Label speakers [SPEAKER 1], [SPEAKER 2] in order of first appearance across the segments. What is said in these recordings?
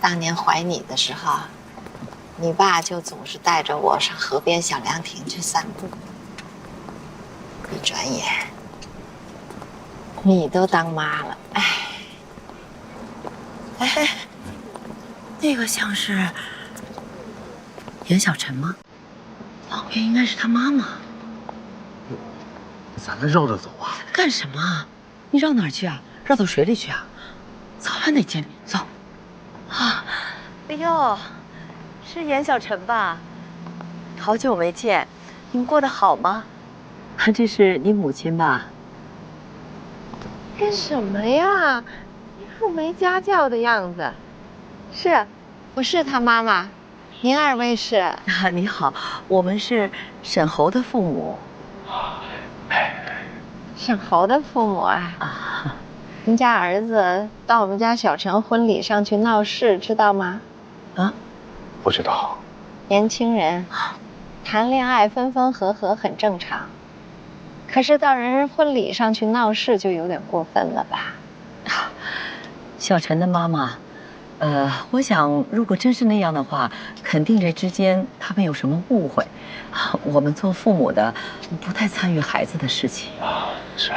[SPEAKER 1] 当年怀你的时候，你爸就总是带着我上河边小凉亭去散步。一转眼，你都当妈了，哎，哎，那个像是严小晨吗？老岳应该是他妈妈。
[SPEAKER 2] 咱们绕着走啊？
[SPEAKER 3] 干什么？你绕哪儿去啊？绕到水里去啊？早晚得见你，走。啊，哎呦，是严小晨吧？好久没见，你们过得好吗？这是你母亲吧？
[SPEAKER 4] 干什么呀？一副没家教的样子。是，我是他妈妈。您二位是？
[SPEAKER 3] 啊，你好，我们是沈侯的父母。
[SPEAKER 4] 沈侯的父母啊？
[SPEAKER 3] 啊，
[SPEAKER 4] 您家儿子到我们家小陈婚礼上去闹事，知道吗？
[SPEAKER 3] 啊，
[SPEAKER 2] 不知道。
[SPEAKER 4] 年轻人谈恋爱分分合合很正常，可是到人婚礼上去闹事就有点过分了吧？
[SPEAKER 3] 小陈的妈妈，我想如果真是那样的话，肯定这之间他们有什么误会。我们做父母的不太参与孩子的事情
[SPEAKER 2] 啊。是，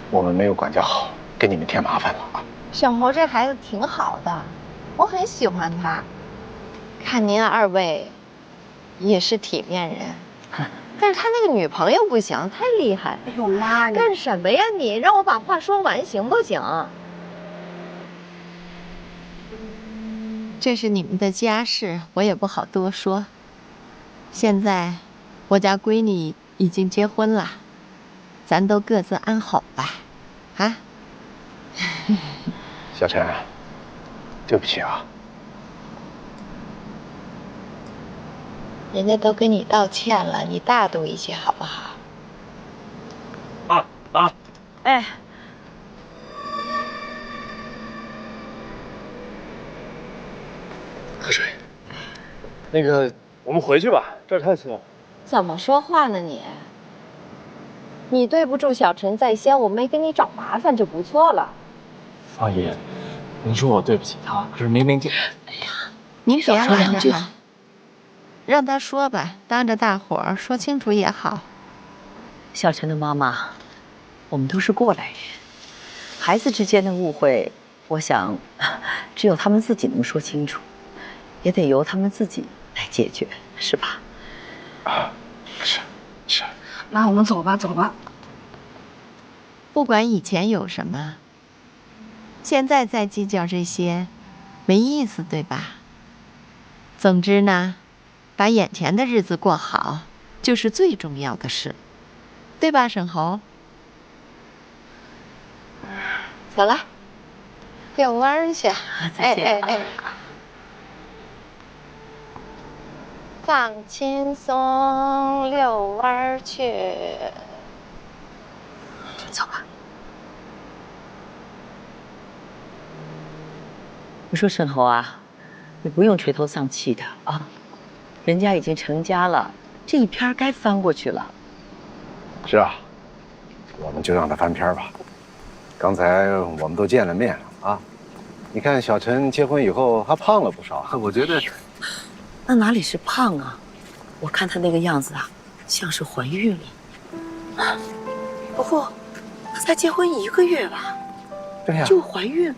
[SPEAKER 2] 我们没有管教好，给你们添麻烦了啊。
[SPEAKER 4] 沈侯这孩子挺好的，我很喜欢他。看您二位也是体面人，但是他那个女朋友不行，太厉害。
[SPEAKER 3] 哎呦妈呀！
[SPEAKER 4] 干什么呀你？让我把话说完行不行？这是你们的家事，我也不好多说。现在我家闺女已经结婚了，咱都各自安好吧。啊？
[SPEAKER 2] 小陈，对不起啊。
[SPEAKER 4] 人家都跟你道歉了，你大度一些好不好？
[SPEAKER 3] 哎，
[SPEAKER 2] 喝水。那个，我们回去吧，这儿太热。
[SPEAKER 4] 怎么说话呢你？你对不住小陈在先，我没给你找麻烦就不错了。
[SPEAKER 2] 方姨，您说我对不起他，可是明明就……
[SPEAKER 3] 哎呀，
[SPEAKER 4] 您少
[SPEAKER 3] 说两句，
[SPEAKER 4] 让他说吧，当着大伙儿说清楚也好。
[SPEAKER 3] 小陈的妈妈，我们都是过来人，孩子之间的误会，我想只有他们自己能说清楚，也得由他们自己来解决，是吧？
[SPEAKER 2] 啊，是。
[SPEAKER 3] 那我们走吧，走吧。
[SPEAKER 4] 不管以前有什么，现在再计较这些，没意思，对吧？总之呢，把眼前的日子过好，就是最重要的事，对吧，沈侯？走了，遛弯儿去。
[SPEAKER 3] 再见。
[SPEAKER 4] 放轻松，遛弯儿去。
[SPEAKER 3] 走吧。我说沈侯啊，你不用垂头丧气的啊，人家已经成家了，这一篇该翻过去了。
[SPEAKER 2] 是啊，我们就让他翻篇吧。刚才我们都见了面了啊，你看小陈结婚以后还胖了不少，我觉得。
[SPEAKER 3] 那哪里是胖啊？我看她那个样子啊，像是怀孕了。不过，她才结婚1个月吧？
[SPEAKER 2] 对呀。
[SPEAKER 3] 就怀孕了。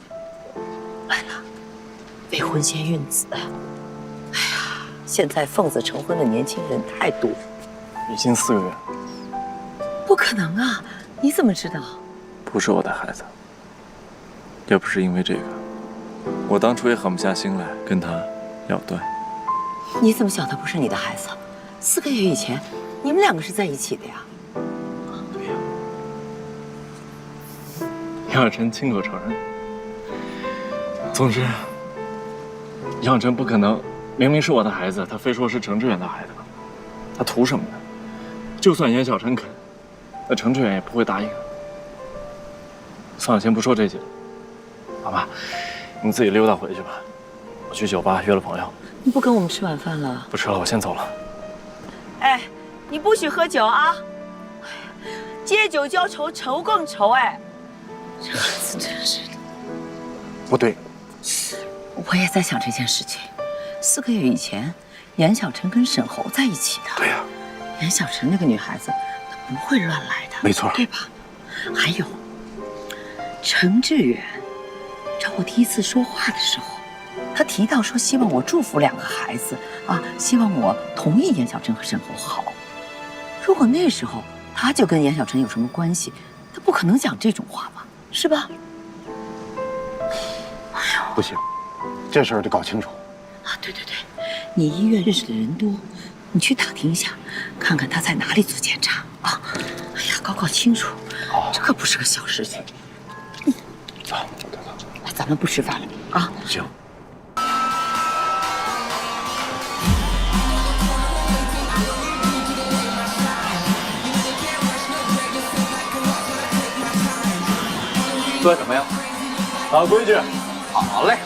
[SPEAKER 3] 完了，未婚先孕子。哎呀，现在奉子成婚的年轻人太多。
[SPEAKER 5] 已经4个月了。
[SPEAKER 3] 不可能啊！你怎么知道？
[SPEAKER 5] 不是我的孩子。要不是因为这个，我当初也狠不下心来跟他了断。
[SPEAKER 3] 你怎么晓得不是你的孩子？4个月以前，你们2个是在一起的呀？
[SPEAKER 5] 对呀。杨晓晨亲口承认。总之，杨晓晨不可能，明明是我的孩子，他非说是程志远的孩子，他图什么呢？就算严小晨肯，那程志远也不会答应。算了，先不说这些了。妈妈，你自己溜达回去吧，我去酒吧约了朋友。
[SPEAKER 3] 你不跟我们吃晚饭了？
[SPEAKER 5] 不吃了，我先走了。
[SPEAKER 3] 哎，你不许喝酒啊！借酒浇愁，愁更愁哎！这孩子真是的。
[SPEAKER 2] 不对，
[SPEAKER 3] 我也在想这件事情。4个月以前，严小晨跟沈侯在一起的。
[SPEAKER 2] 对呀，
[SPEAKER 3] 严小晨那个女孩子，她不会乱来的，
[SPEAKER 2] 没错，
[SPEAKER 3] 对吧？还有，程志远找我第一次说话的时候，他提到说希望我祝福2个孩子啊，希望我同意严小晨和沈侯好。如果那时候他就跟严小晨有什么关系，他不可能讲这种话吧？是吧？
[SPEAKER 2] 不行，这事儿得搞清楚。
[SPEAKER 3] 啊，对，你医院认识的人多，你去打听一下，看看他在哪里做检查啊。哎呀，搞清楚，这可不是个小事情。
[SPEAKER 2] 走，
[SPEAKER 3] 咱们不吃饭了啊？
[SPEAKER 2] 行。
[SPEAKER 5] 做什么呀？老规矩。
[SPEAKER 2] 好嘞，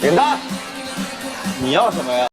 [SPEAKER 2] 领单。
[SPEAKER 5] 你要什么呀？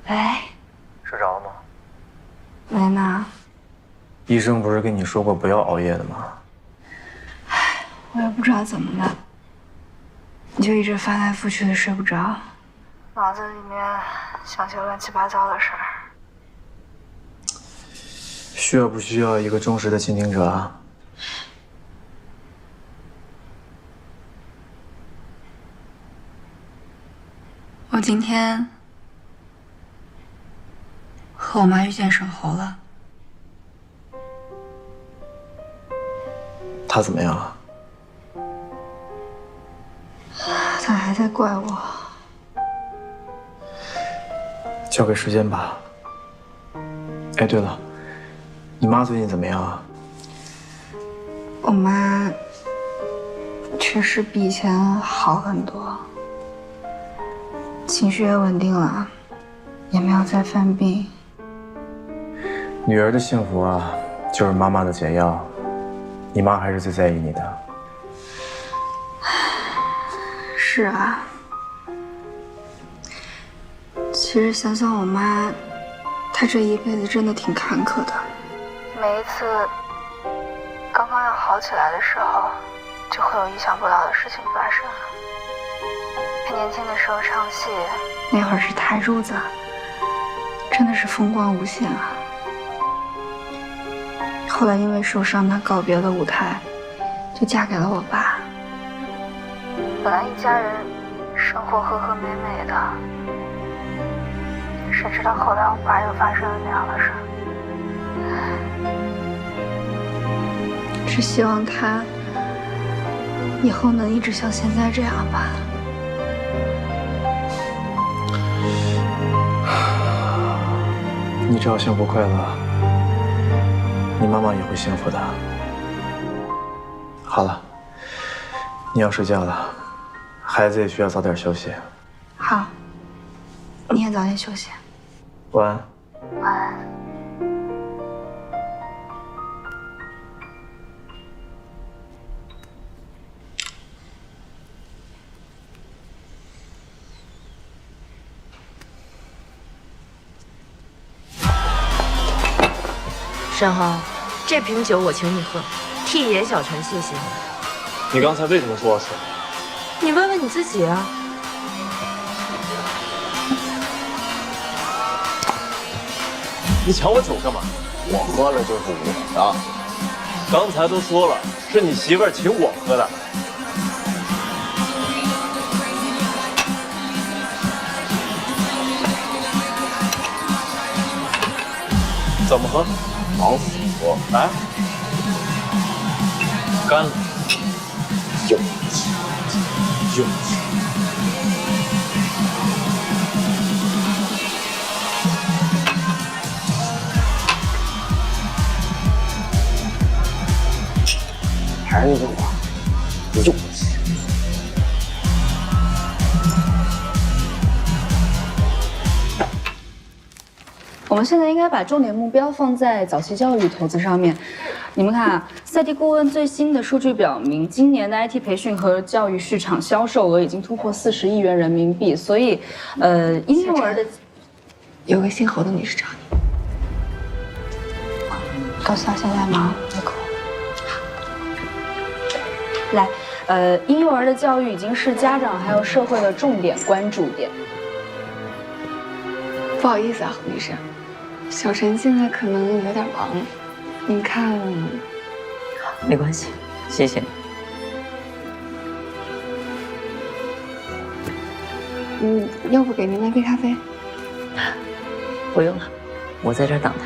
[SPEAKER 6] 喂，
[SPEAKER 7] 睡着了吗？
[SPEAKER 6] 没呢，
[SPEAKER 7] 医生不是跟你说过不要熬夜的吗？
[SPEAKER 6] 我也不知道怎么了，你就一直翻来覆去的睡不着，脑子里面想些乱七八糟的事儿。
[SPEAKER 7] 需要不需要一个忠实的倾听者啊？
[SPEAKER 6] 我今天和我妈遇见沈侯了，
[SPEAKER 7] 他怎么样啊？
[SPEAKER 6] 她还在怪我。
[SPEAKER 7] 交给时间吧。哎，对了，你妈最近怎么样啊？
[SPEAKER 6] 我妈确实比以前好很多，情绪也稳定了，也没有再犯病。
[SPEAKER 7] 女儿的幸福啊，就是妈妈的解药。你妈还是最在意你的。
[SPEAKER 6] 是啊，其实想想我妈，她这一辈子真的挺坎坷的。每一次刚刚要好起来的时候，就会有意想不到的事情发生。她年轻的时候唱戏，那会儿是台柱子，真的是风光无限啊。后来因为受伤，她告别了舞台，就嫁给了我爸。本来一家人生活和和美美的，但是谁知道后来我爸又发生了那样的事儿。只希望他以后能一直像现在这样吧。
[SPEAKER 7] 你只要幸福快乐，你妈妈也会幸福的。好了，你要睡觉了，孩子也需要早点休息。
[SPEAKER 6] 好，你也早点休息。
[SPEAKER 7] 晚安。
[SPEAKER 6] 晚安。
[SPEAKER 3] 沈豪，这瓶酒我请你喝，替严小晨谢谢你。
[SPEAKER 5] 你刚才为什么说要水？
[SPEAKER 3] 你问问你自己啊。
[SPEAKER 5] 你抢我酒干嘛？我喝了就是我的。刚才都说了，是你媳妇儿请我喝的。怎么喝？往死喝！来，干了。有气，有气。
[SPEAKER 2] 还是那句话，有气。
[SPEAKER 8] 我们现在应该把重点目标放在早期教育投资上面。你们看啊，赛迪顾问最新的数据表明，今年的 IT 培训和教育市场销售额已经突破40亿元人民币。所以，婴幼儿的
[SPEAKER 6] 有个姓侯的女士找你，告诉她现在忙，没空。
[SPEAKER 8] 来，婴幼儿的教育已经是家长还有社会的重点关注点。
[SPEAKER 6] 不好意思啊，侯女士，小陈现在可能有点忙，您看，
[SPEAKER 3] 没关系，谢谢你。
[SPEAKER 6] 要不给您来杯咖啡？
[SPEAKER 3] 不用了，我在这儿等他。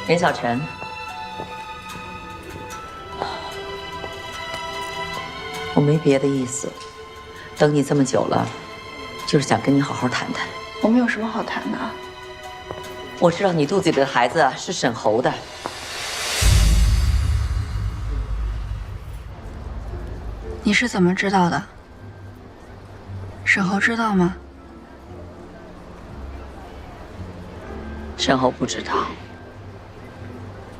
[SPEAKER 3] 严小晨，我没别的意思，等你这么久了，就是想跟你好好谈谈。
[SPEAKER 6] 我们有什么好谈的？
[SPEAKER 3] 我知道你肚子里的孩子是沈侯的，
[SPEAKER 6] 你是怎么知道的？沈侯知道吗？
[SPEAKER 3] 沈侯不知道。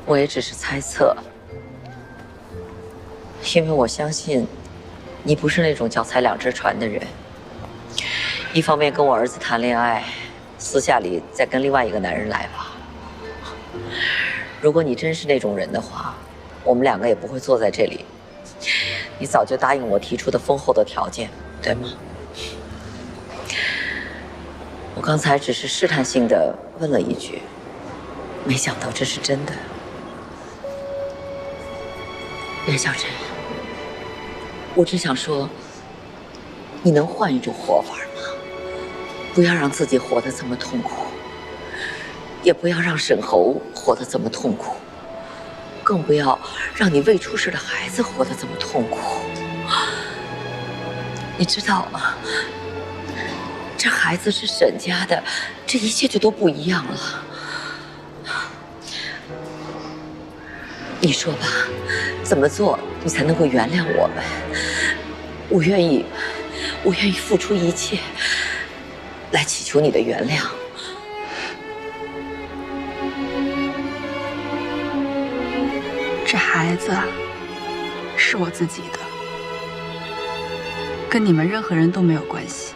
[SPEAKER 3] 我也只是猜测，因为我相信你不是那种脚踩两只船的人。一方面跟我儿子谈恋爱，私下里再跟另外一个男人来往。如果你真是那种人的话，我们两个也不会坐在这里。你早就答应我提出的丰厚的条件，对吗？我刚才只是试探性的问了一句，没想到这是真的。严小晨，我只想说，你能换一种活法吗？不要让自己活得这么痛苦，也不要让沈侯活得这么痛苦，更不要让你未出世的孩子活得这么痛苦。你知道吗？这孩子是沈家的，这一切就都不一样了。你说吧，怎么做你才能够原谅我们？我愿意付出一切，来祈求你的原谅。
[SPEAKER 6] 这孩子是我自己的，跟你们任何人都没有关系。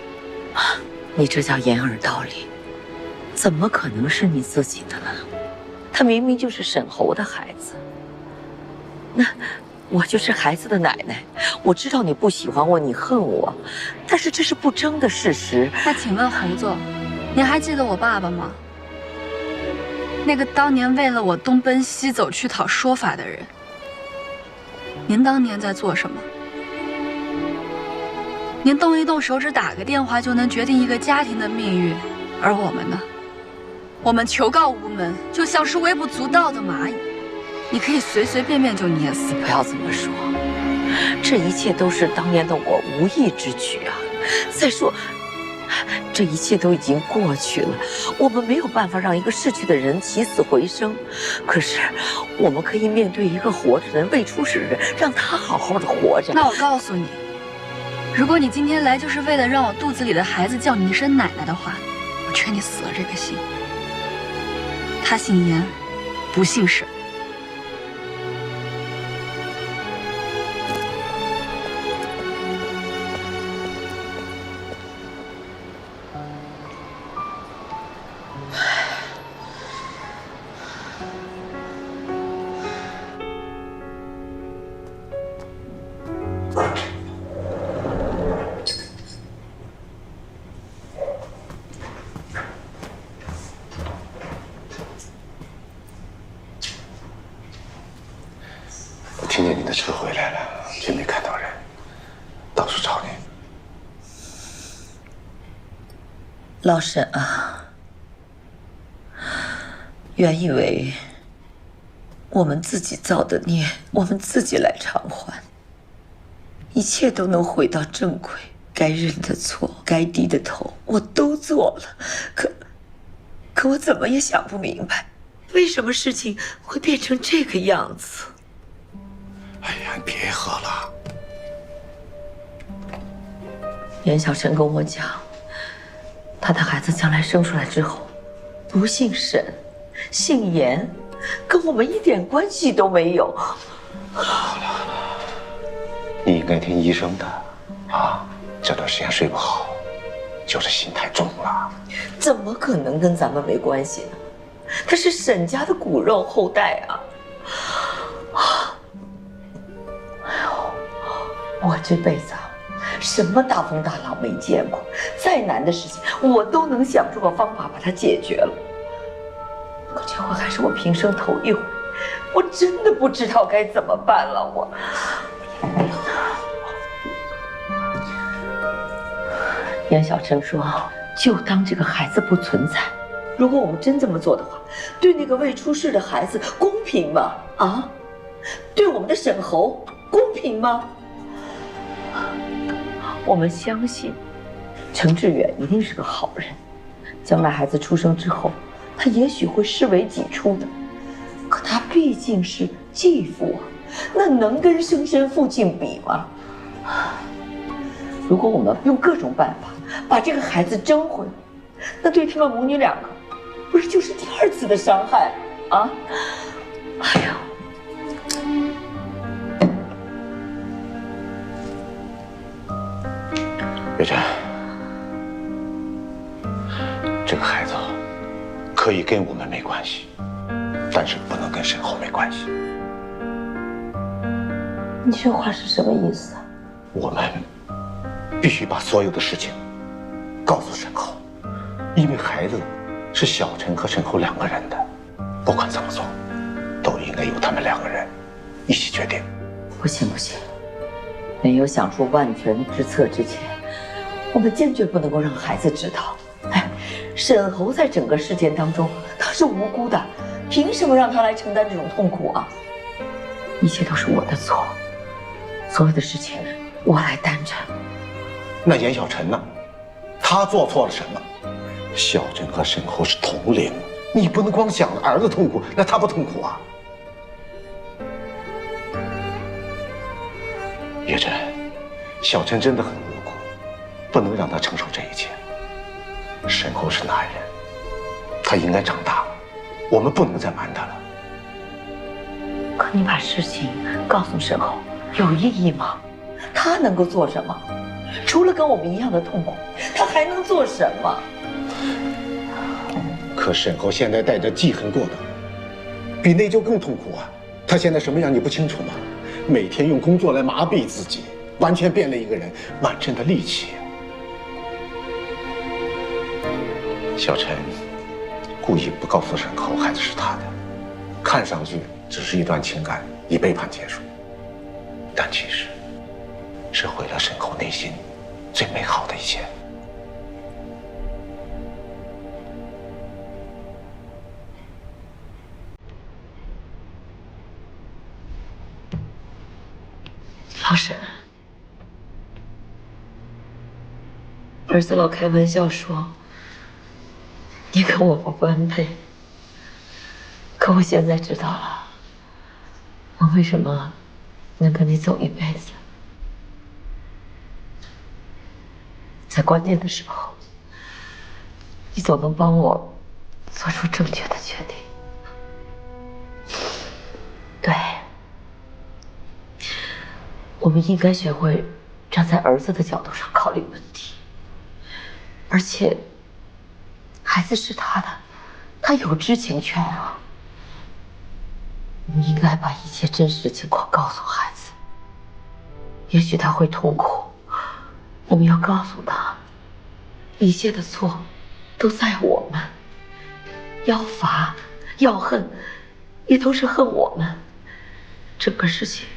[SPEAKER 3] 你这叫掩耳盗铃，怎么可能是你自己的呢？他明明就是沈侯的孩子。那我就是孩子的奶奶，我知道你不喜欢我，你恨我，但是这是不争的事实。
[SPEAKER 6] 那请问侯总，您还记得我爸爸吗？
[SPEAKER 8] 那个当年为了我东奔西走去讨说法的人，您当年在做什么？您动一动手指，打个电话就能决定一个家庭的命运，而我们呢？我们求告无门，就像是微不足道的蚂蚁，你可以随随便便就捏死。
[SPEAKER 3] 不要这么说，这一切都是当年的我无意之举啊。再说，这一切都已经过去了，我们没有办法让一个逝去的人起死回生，可是我们可以面对一个活着的人、未出世的人，让他好好的活着。
[SPEAKER 8] 那我告诉你，如果你今天来就是为了让我肚子里的孩子叫你一声奶奶的话，我劝你死了这个心。他姓严，不姓沈。
[SPEAKER 2] 听见你的车回来了，却没看到人，到处找你。
[SPEAKER 3] 老沈啊，原以为我们自己造的孽，我们自己来偿还，一切都能回到正轨，该认的错，该低的头，我都做了。可我怎么也想不明白，为什么事情会变成这个样子？
[SPEAKER 2] 哎呀，你别喝了。
[SPEAKER 3] 严小晨跟我讲，他的孩子将来生出来之后，不姓沈，姓严，跟我们一点关系都没有。
[SPEAKER 2] 好了，你应该听医生的啊。这段时间睡不好，就是心太重了。
[SPEAKER 3] 怎么可能跟咱们没关系呢？他是沈家的骨肉后代啊！我这辈子啊，什么大风大浪没见过，再难的事情我都能想出个方法把它解决了。可这回还是我平生头一回，我真的不知道该怎么办了。我，严小晨说，就当这个孩子不存在。如果我们真这么做的话，对那个未出世的孩子公平吗？啊，对我们的沈侯公平吗？我们相信程志远一定是个好人，将来孩子出生之后，他也许会视为己出的。可他毕竟是继父啊，那能跟生身父亲比吗？如果我们用各种办法把这个孩子争回来，那对他们母女两个，不是就是第二次的伤害啊？哎呀！
[SPEAKER 2] 月珍，这个孩子可以跟我们没关系，但是不能跟沈侯没关系。
[SPEAKER 3] 你这话是什么意思啊？
[SPEAKER 2] 我们必须把所有的事情告诉沈侯，因为孩子是小陈和沈侯两个人的，不管怎么做，都应该由他们两个人一起决定。
[SPEAKER 3] 不行不行，没有想出万全之策之前，我们坚决不能够让孩子知道。哎，沈侯在整个事件当中他是无辜的，凭什么让他来承担这种痛苦啊？一切都是我的错，所有的事情我来担着。
[SPEAKER 2] 那严小晨呢？他做错了什么？小陈和沈侯是同龄，你不能光想着儿子痛苦，那他不痛苦啊？月珍，小陈真的很无辜，不能让他承受这一切。沈侯是男人，他应该长大了，我们不能再瞒他了。
[SPEAKER 3] 可你把事情告诉沈侯有意义吗？他能够做什么？除了跟我们一样的痛苦，他还能做什么？
[SPEAKER 2] 可沈侯现在带着记恨过的，比内疚更痛苦啊！他现在什么样你不清楚吗？每天用工作来麻痹自己，完全变了一个人，满身的戾气。小陈故意不告诉沈口孩子是他的，看上去只是一段情感以背叛结束，但其实是毁了沈口内心最美好的一切。
[SPEAKER 3] 老沈，儿子老开玩笑说你跟我不般配，可我现在知道了，我为什么能跟你走一辈子。在关键的时候，你总能帮我做出正确的决定。对，我们应该学会站在儿子的角度上考虑问题，而且孩子是他的，他有知情权啊。我们应该把一切真实情况告诉孩子，也许他会痛苦，我们要告诉他，一切的错都在我们，要罚要恨，也都是恨我们。整个事情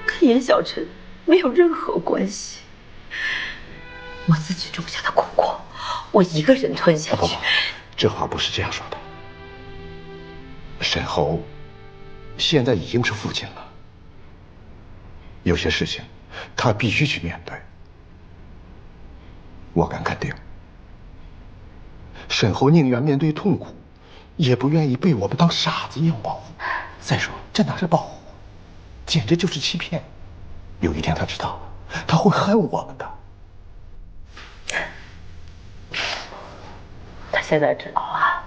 [SPEAKER 3] 跟严小晨没有任何关系，我自己种下的苦果，我一个人吞下去。
[SPEAKER 2] 这话不是这样说的。沈侯现在已经是父亲了，有些事情他必须去面对。我敢肯定，沈侯宁愿面对痛苦，也不愿意被我们当傻子一样保护。再说，这哪是保护，简直就是欺骗。有一天他知道，他会恨我们的。
[SPEAKER 3] 他现在知道了，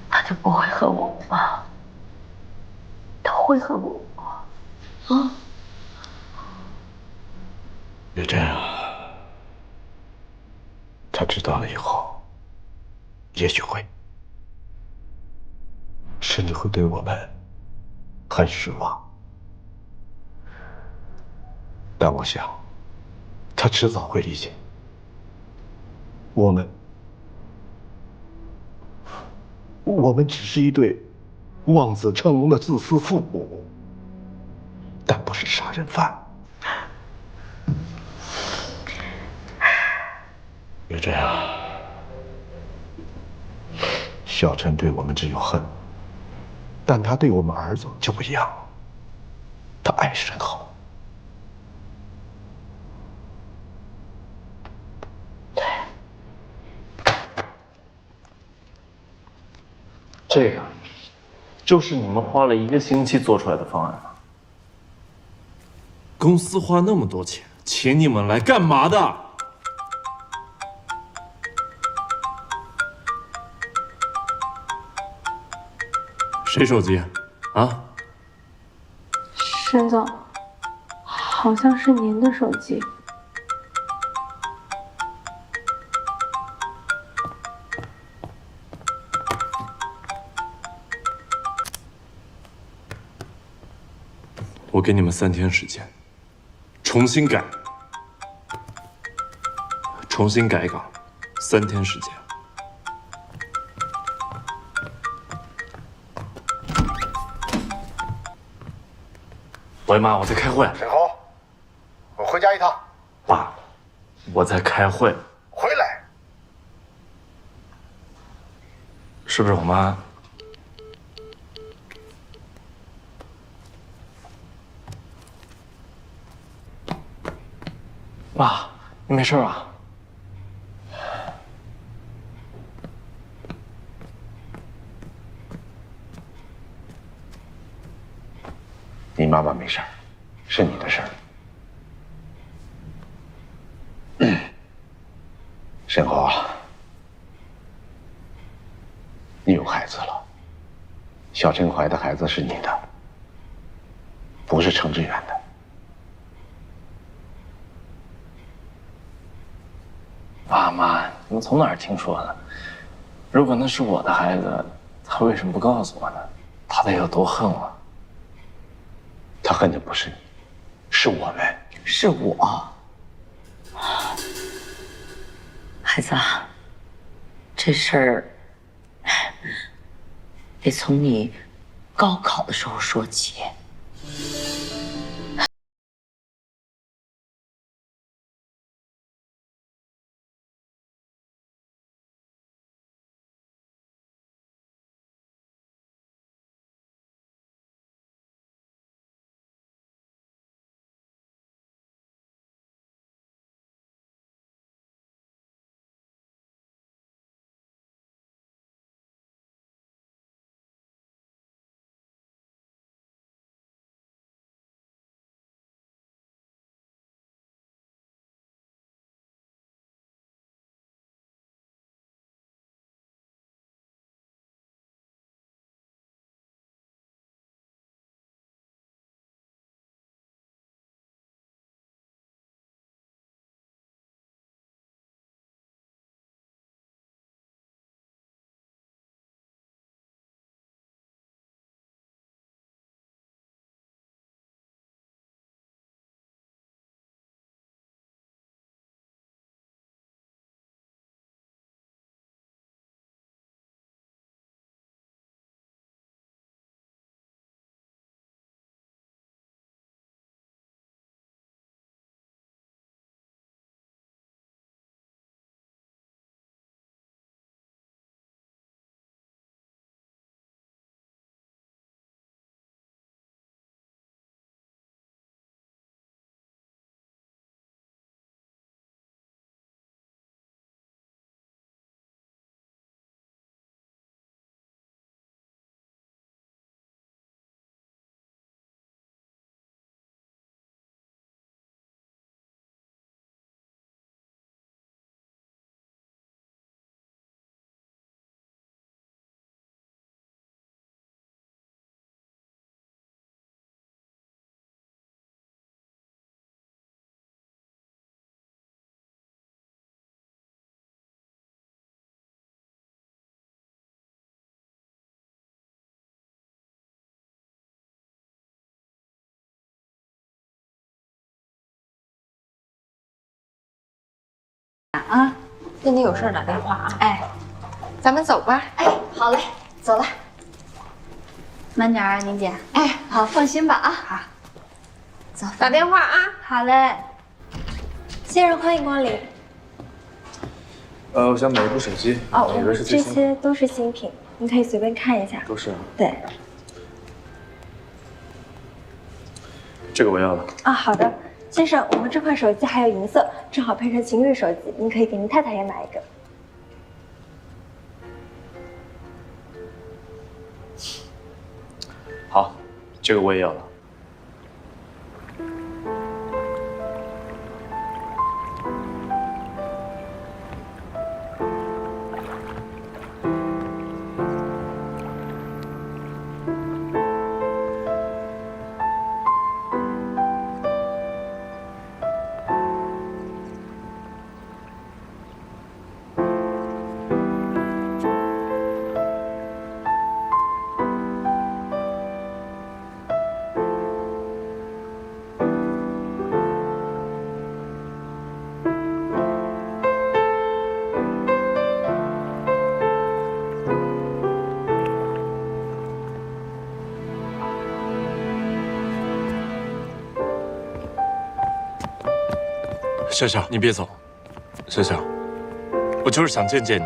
[SPEAKER 3] 他就不会恨我吗？他会恨我吗？啊？
[SPEAKER 2] 别这样，他知道了以后，也许会，甚至会对我们很失望。但我想，他迟早会理解，我们只是一对望子成龙的自私父母，但不是杀人犯。别这样，小陈对我们只有恨，但他对我们儿子就不一样，他爱沈侯。
[SPEAKER 5] 这个就是你们花了1个星期做出来的方案吗？
[SPEAKER 9] 公司花那么多钱，请你们来干嘛的？谁手机？啊？
[SPEAKER 6] 沈总，好像是您的手机。
[SPEAKER 9] 我给你们3天时间，重新改稿，3天时间。
[SPEAKER 5] 喂妈，我在开会。
[SPEAKER 2] 沈侯，我回家一趟。
[SPEAKER 5] 爸，我在开会。
[SPEAKER 2] 回来。
[SPEAKER 5] 是不是我妈？妈，你没事吧？
[SPEAKER 2] 你妈妈没事儿，是你的事儿。沈侯啊，你有孩子了，小陈怀的孩子是你的，不是程志远的。
[SPEAKER 5] 妈，你们从哪儿听说的？如果那是我的孩子，他为什么不告诉我呢？他得有多恨我？
[SPEAKER 2] 他恨的不是你，是我们。
[SPEAKER 3] 是我。孩子啊，这事儿得从你高考的时候说起。
[SPEAKER 6] 啊，那你有事打电话啊？
[SPEAKER 4] 哎，咱们走吧。
[SPEAKER 6] 哎，好嘞，走了。慢点啊，宁姐。
[SPEAKER 4] 哎，好，放心吧啊。
[SPEAKER 6] 好，走，
[SPEAKER 4] 打电话啊。
[SPEAKER 6] 好嘞。先生，欢迎光临。
[SPEAKER 7] 我想买一部手机，
[SPEAKER 6] 哦，
[SPEAKER 7] 哪个是最
[SPEAKER 6] 这
[SPEAKER 7] 新的？
[SPEAKER 6] 些都是新品，您可以随便看一下。
[SPEAKER 7] 都是啊。
[SPEAKER 6] 对。
[SPEAKER 7] 这个我要了。
[SPEAKER 6] 啊，好的，先生，我们这款手机还有银色，正好配成情侣手机，您可以给您太太也买一个。
[SPEAKER 7] 好，这个我也要了。
[SPEAKER 5] 笑笑，你别走，笑笑，我就是想见见你。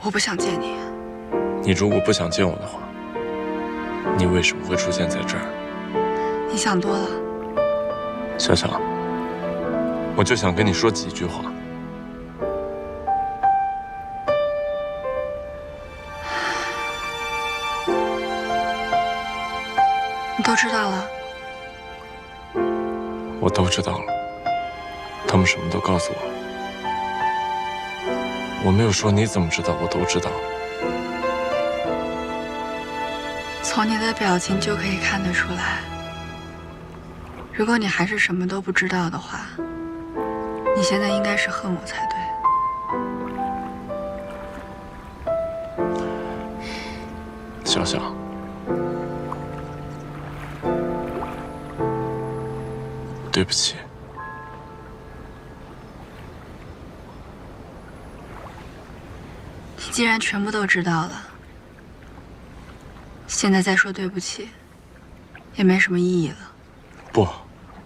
[SPEAKER 8] 我不想见你。
[SPEAKER 5] 你如果不想见我的话，你为什么会出现在这儿？
[SPEAKER 8] 你想多了。
[SPEAKER 5] 笑笑，我就想跟你说几句话。
[SPEAKER 8] 你都知道了。
[SPEAKER 5] 我都知道了，他们什么都告诉我了。我没有说你怎么知道，我都知道。
[SPEAKER 8] 从你的表情就可以看得出来，如果你还是什么都不知道的话，你现在应该是恨我才对。
[SPEAKER 5] 笑笑，对不起。
[SPEAKER 8] 你
[SPEAKER 6] 既然全部都知道了，现在再说对不起，也没什么意义了。
[SPEAKER 5] 不，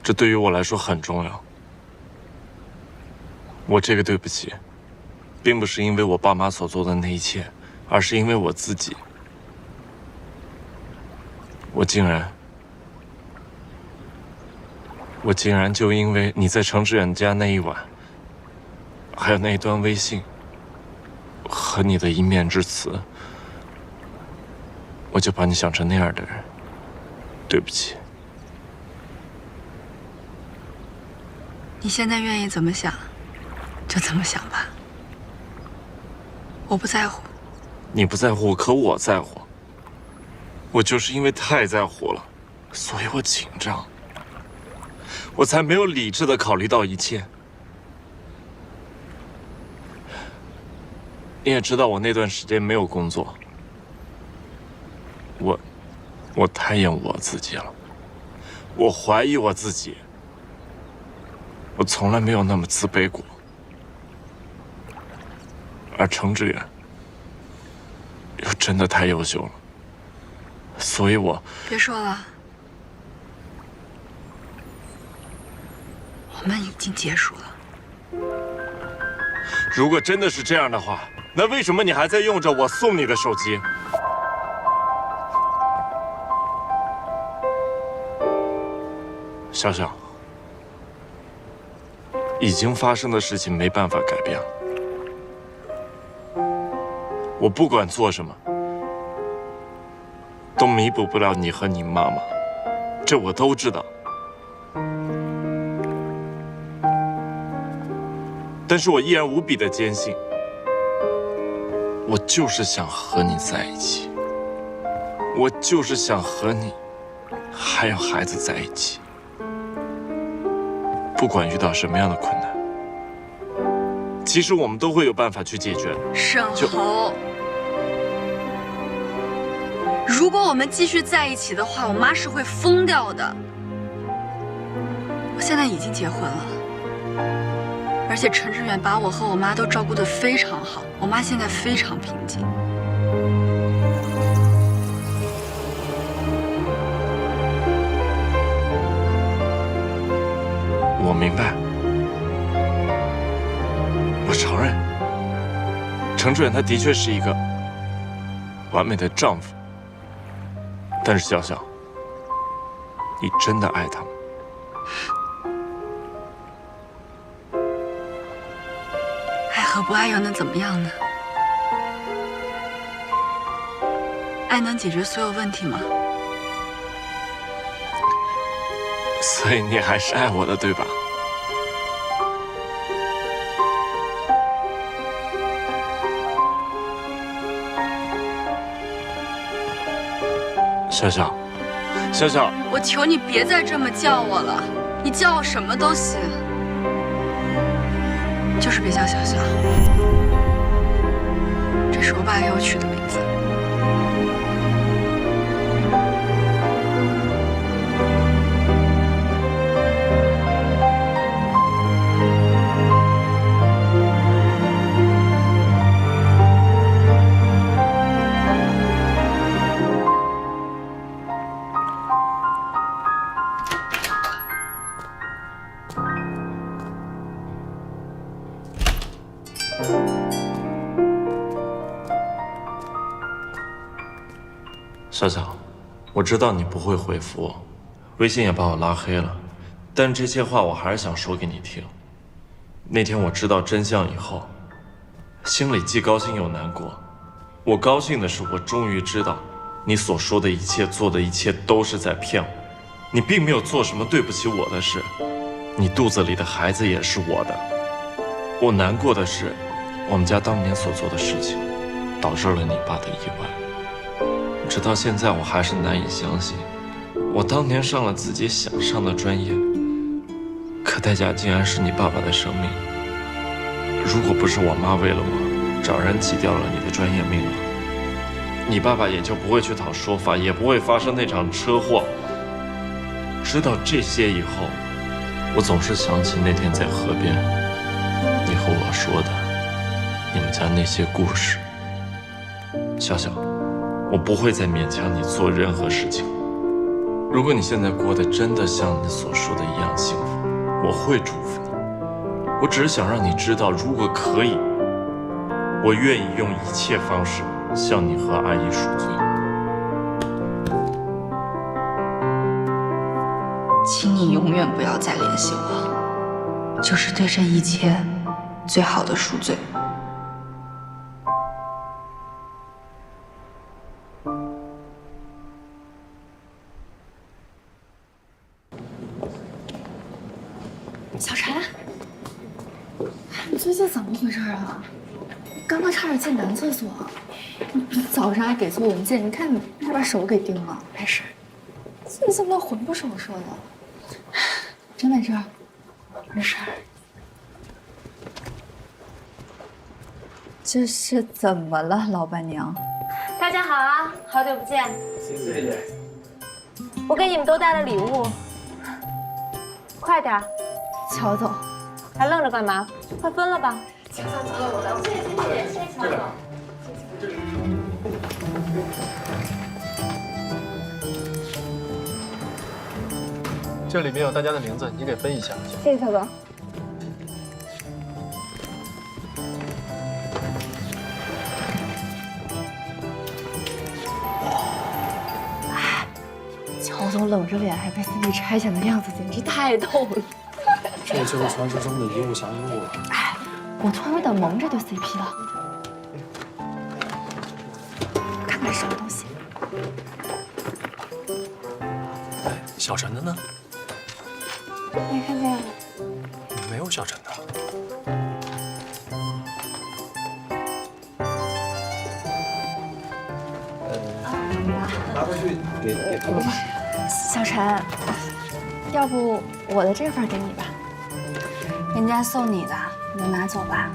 [SPEAKER 5] 这对于我来说很重要。我这个对不起，并不是因为我爸妈所做的那一切，而是因为我自己。我竟然就因为你在程志远家那一晚，还有那一段微信，和你的一面之词，我就把你想成那样的人。对不起。
[SPEAKER 6] 你现在愿意怎么想，就怎么想吧。我不在乎。
[SPEAKER 5] 你不在乎，可我在乎。我就是因为太在乎了，所以我紧张，我才没有理智地考虑到一切。你也知道，我那段时间没有工作，我太厌恶我自己了，我怀疑我自己，我从来没有那么自卑过。而程志远又真的太优秀了，所以我……
[SPEAKER 6] 别说了，我们已经结束了。
[SPEAKER 5] 如果真的是这样的话，那为什么你还在用着我送你的手机？小小，已经发生的事情没办法改变了。我不管做什么，都弥补不了你和你妈妈，这我都知道。但是我依然无比的坚信，我就是想和你在一起，我就是想和你还有孩子在一起。不管遇到什么样的困难，其实我们都会有办法去解决。
[SPEAKER 6] 沈侯，如果我们继续在一起的话，我妈是会疯掉的。我现在已经结婚了，而且陈志远把我和我妈都照顾得非常好，我妈现在非常平静。
[SPEAKER 5] 我明白，我承认，程志远他的确是一个完美的丈夫。但是小小，你真的爱他吗？
[SPEAKER 6] 爱和不爱又能怎么样呢？爱能解决所有问题吗？
[SPEAKER 5] 所以你还是爱我的，对吧？小小，小小，
[SPEAKER 6] 我求你别再这么叫我了，你叫我什么都行，就是别叫小小。这是我爸给我取的名字。
[SPEAKER 5] 小小，我知道你不会回复我，微信也把我拉黑了，但这些话我还是想说给你听。那天我知道真相以后，心里既高兴又难过。我高兴的是，我终于知道，你所说的一切、做的一切都是在骗我，你并没有做什么对不起我的事，你肚子里的孩子也是我的。我难过的是，我们家当年所做的事情，导致了你爸的意外。直到现在，我还是难以相信，我当年上了自己想上的专业，可代价竟然是你爸爸的生命。如果不是我妈为了我，找人挤掉了你的专业命了，你爸爸也就不会去讨说法，也不会发生那场车祸。知道这些以后，我总是想起那天在河边，你和我说的，你们家那些故事。
[SPEAKER 9] 笑笑，我不会再勉强你做任何事情。如果你现在过得真的像你所说的一样幸福，我会祝福你。我只是想让你知道，如果可以，我愿意用一切方式向你和阿姨赎罪。
[SPEAKER 8] 请你永远不要再联系我，就是对这一切最好的赎罪。
[SPEAKER 6] 小陈，你最近怎么回事啊？刚刚差点进男厕所，你早上还给错文件，你看你还把手给钉了。没事，你怎么能魂不守舍的？真没事，没事。这是怎么了，老板娘？
[SPEAKER 10] 大家好啊，好久不见。谢谢。我给你们都带了礼物，快点。
[SPEAKER 6] 乔总，
[SPEAKER 10] 还愣着干嘛？快分了吧。
[SPEAKER 6] 谢谢乔总。
[SPEAKER 5] 这里面有大家的名字，你给分一下。
[SPEAKER 6] 谢谢乔总。乔总冷着脸还被 CP 拆迁的样子，简直太逗了。
[SPEAKER 5] 这就是传说中的一物降一物了。
[SPEAKER 6] 哎，我突然有点萌这对 CP 了。看看是什么东西。
[SPEAKER 5] 哎，小陈的呢？
[SPEAKER 6] 没看见。
[SPEAKER 5] 没有小陈的。
[SPEAKER 11] 拿回去给他们吧。
[SPEAKER 6] 小陈，要不我的这份给你吧，人家送你的，你就拿走吧。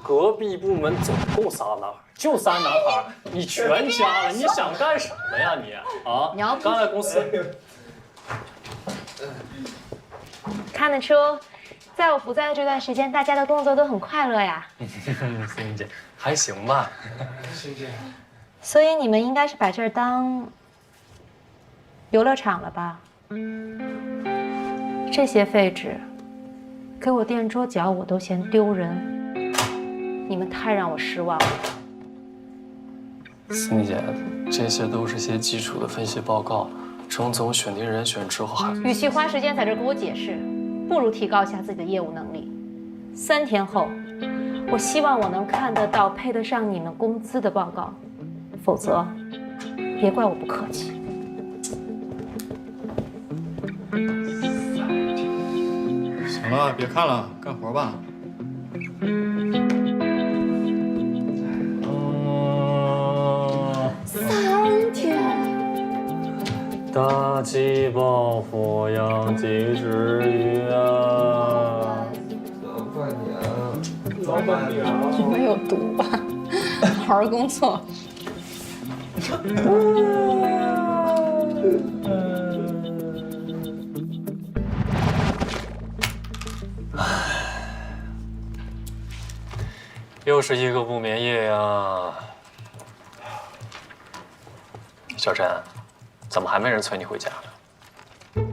[SPEAKER 5] 隔壁部门总共仨男孩，就仨男孩，你全加了，你想干什么呀你？啊？
[SPEAKER 10] 你要
[SPEAKER 5] 刚来公司。
[SPEAKER 10] 看得出，在我不在的这段时间，大家的工作都很快乐呀。
[SPEAKER 5] 欣姐，还行吧。欣姐，
[SPEAKER 10] 所以你们应该是把这儿当游乐场了吧？这些废纸，给我垫桌脚我都嫌丢人。你们太让我失望了。
[SPEAKER 5] 思妮姐，这些都是些基础的分析报告。程总选定人选之后还……
[SPEAKER 10] 与其花时间在这给我解释，不如提高一下自己的业务能力。3天后，我希望我能看得到配得上你们工资的报告，否则，别怪我不客气。
[SPEAKER 5] 行了，别看了，干活吧。
[SPEAKER 6] 3天。
[SPEAKER 5] 大气暴富养鸡之鱼啊！
[SPEAKER 11] 老板娘，
[SPEAKER 6] 你们有毒吧？好好工作。
[SPEAKER 5] 又是一个不眠夜呀！小陈，怎么还没人催你回家呢？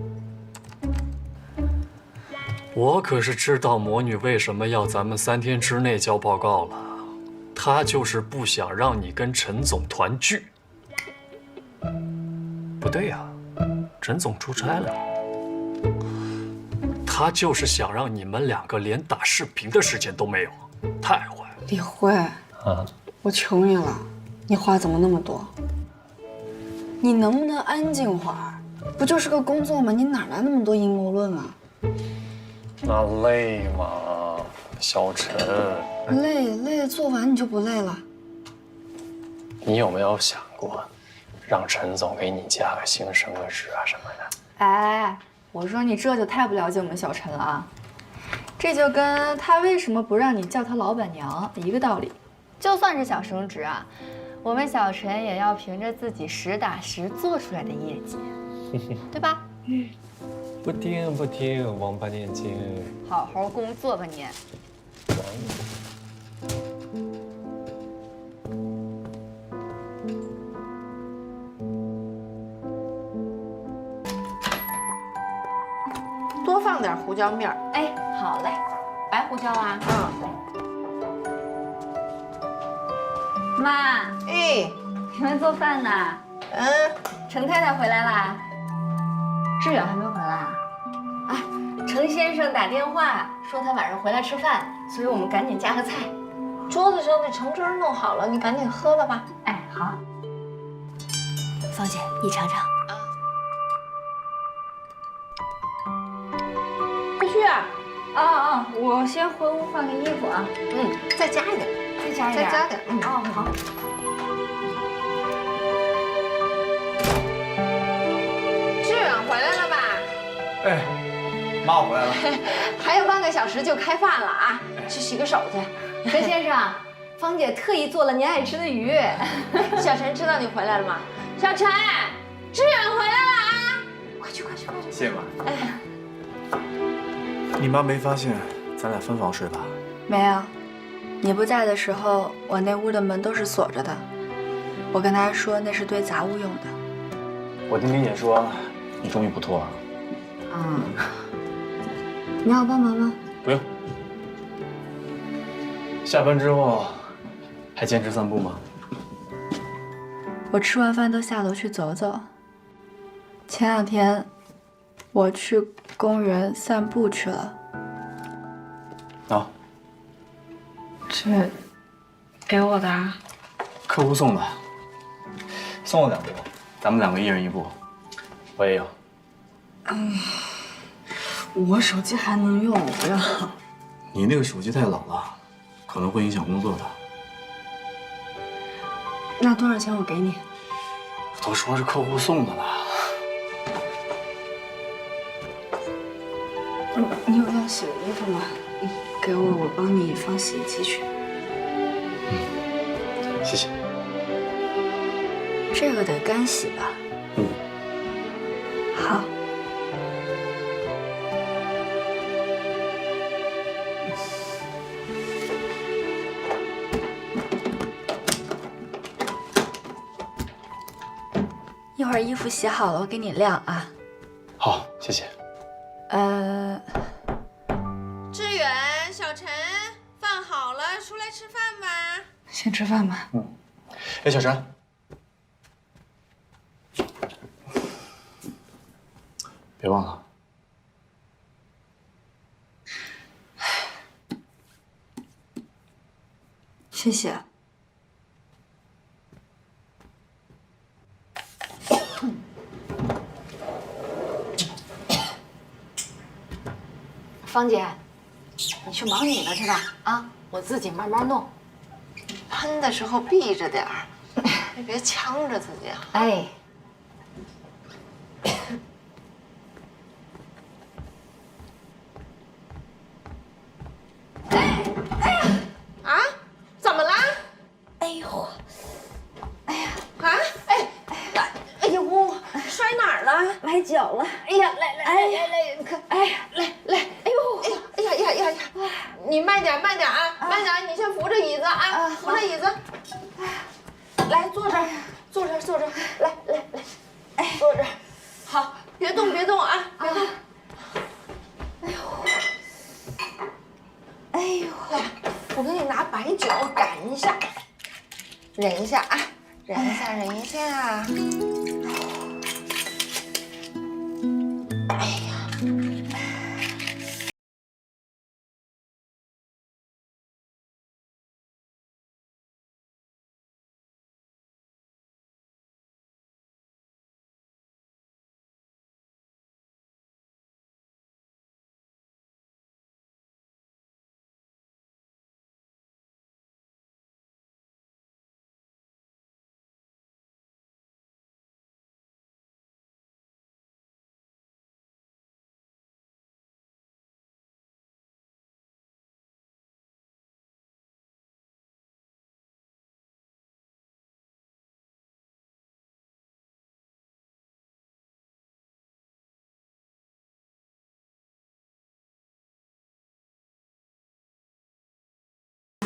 [SPEAKER 5] 我可是知道魔女为什么要咱们3天之内交报告了，她就是不想让你跟陈总团聚。不对呀，陈总出差了。她就是想让你们2个连打视频的时间都没有，太坏了。
[SPEAKER 6] 李慧，
[SPEAKER 5] 啊，
[SPEAKER 6] 我求你了，你话怎么那么多？你能不能安静会儿？不就是个工作吗？你哪来那么多阴谋论啊？
[SPEAKER 5] 那累吗，小陈？
[SPEAKER 6] 累做完你就不累了？
[SPEAKER 5] 你有没有想过，让陈总给你加个薪、升个职啊什么的？
[SPEAKER 10] 哎，
[SPEAKER 8] 我说你这就太不了解我们小陈了啊！这就跟他为什么不让你叫他老板娘一个道理。就算是想升职啊，我们小陈也要凭着自己实打实做出来的业绩，对吧？
[SPEAKER 11] 不听不听，王八念经。
[SPEAKER 8] 好好工作吧你。
[SPEAKER 4] 多放点胡椒面儿。
[SPEAKER 8] 哎，好嘞，白胡椒啊。妈，
[SPEAKER 4] 哎，
[SPEAKER 8] 你们做饭呢？程太太回来啦？志远还没回来啊？啊，程先生打电话说他晚上回来吃饭，所以我们赶紧加个菜。
[SPEAKER 1] 桌子上那橙汁弄好了，你赶紧喝了吧。
[SPEAKER 8] 哎，好。芳姐，你尝尝。
[SPEAKER 4] 快去啊！
[SPEAKER 8] 我先回屋换个衣服啊。
[SPEAKER 1] 再加一点，
[SPEAKER 8] 再加一点。
[SPEAKER 1] 再加点。
[SPEAKER 8] 好。
[SPEAKER 4] 志远回来了吧？
[SPEAKER 7] 哎，妈，我回来了。
[SPEAKER 4] 还有半个小时就开饭了啊！去洗个手去。
[SPEAKER 8] 陈先生，芳姐特意做了您爱吃的鱼。
[SPEAKER 4] 小陈知道你回来了吗？小陈，志远回来了啊！快去！
[SPEAKER 7] 谢谢妈。你妈没发现咱俩分房睡吧？
[SPEAKER 6] 没有，你不在的时候，我那屋的门都是锁着的。我跟她说那是堆杂物用的。
[SPEAKER 7] 我听林姐说，你终于不拖了。
[SPEAKER 6] 你要帮忙吗？
[SPEAKER 7] 不用。下班之后还坚持散步吗？
[SPEAKER 6] 我吃完饭都下楼去走走。前2天我去公园散步去了。
[SPEAKER 7] 啊？
[SPEAKER 6] 这给我的啊？
[SPEAKER 7] 客户送的，送了2部，咱们2个1人1部。我也有。
[SPEAKER 6] 我手机还能用，我不要。
[SPEAKER 7] 你那个手机太老了，可能会影响工作的。
[SPEAKER 6] 那多少钱我给你？
[SPEAKER 7] 都说是客户送的了。
[SPEAKER 6] 你有要洗的衣服吗？你给我，我帮你放洗衣机去。
[SPEAKER 7] 谢谢。
[SPEAKER 6] 这个得干洗吧？好。一会儿衣服洗好了，我给你晾啊。
[SPEAKER 7] 好，谢谢。
[SPEAKER 4] 志远、小陈，饭好了，出来吃饭吧。
[SPEAKER 6] 先吃饭吧。
[SPEAKER 7] 哎，小陈，别忘了。
[SPEAKER 6] 谢谢。
[SPEAKER 1] 芳姐，你去忙你的去吧，啊，我自己慢慢弄。喷的时候避着点儿，别呛着自己。
[SPEAKER 8] 哎。
[SPEAKER 4] 啊？怎么了？
[SPEAKER 8] 哎呦！哎呀！
[SPEAKER 4] 啊？哎呦，我摔哪儿了？
[SPEAKER 8] 崴脚了！
[SPEAKER 4] 哎呀，来，可，哎呀，来，哎呀，你慢点啊，慢点，你先扶着椅子啊，扶着椅子，来坐这儿，来，坐这儿，好，别动啊，别动。
[SPEAKER 8] 哎呦！
[SPEAKER 4] 来，我给你拿白酒赶一下，忍一下啊，忍一下。哎呀。